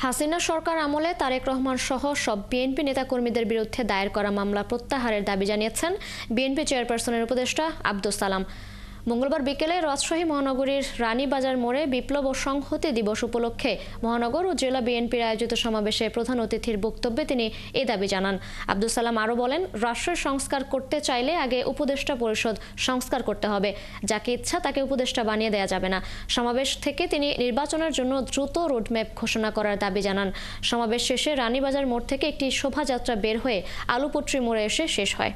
হাসিনা সরকার আমলে তারেক রহমান সহ সব বিএনপি নেতাকর্মীদের বিরুদ্ধে দায়ের করা মামলা প্রত্যাহারের দাবি জানিয়েছেন বিএনপি চেয়ারপারসনের উপদেষ্টা আব্দুস সালাম। মঙ্গলবার বিকেলে রাজশাহী মহানগরীর রানীবাজার মোড়ে বিপ্লব ও সংহতি দিবস উপলক্ষে মহানগর ও জেলা বিএনপির আয়োজিত সমাবেশে প্রধান অতিথির বক্তব্যে তিনি এই দাবি জানান। আব্দুস সালাম আরও বলেন, রাষ্ট্রের সংস্কার করতে চাইলে আগে উপদেষ্টা পরিষদ সংস্কার করতে হবে। যাকে ইচ্ছা তাকে উপদেষ্টা বানিয়ে দেয়া যাবে না। সমাবেশ থেকে তিনি নির্বাচনের জন্য দ্রুত রোডম্যাপ ঘোষণা করার দাবি জানান। সমাবেশ শেষে রানীবাজার মোড় থেকে একটি শোভাযাত্রা বের হয়ে আলুপট্রি মোড়ে এসে শেষ হয়।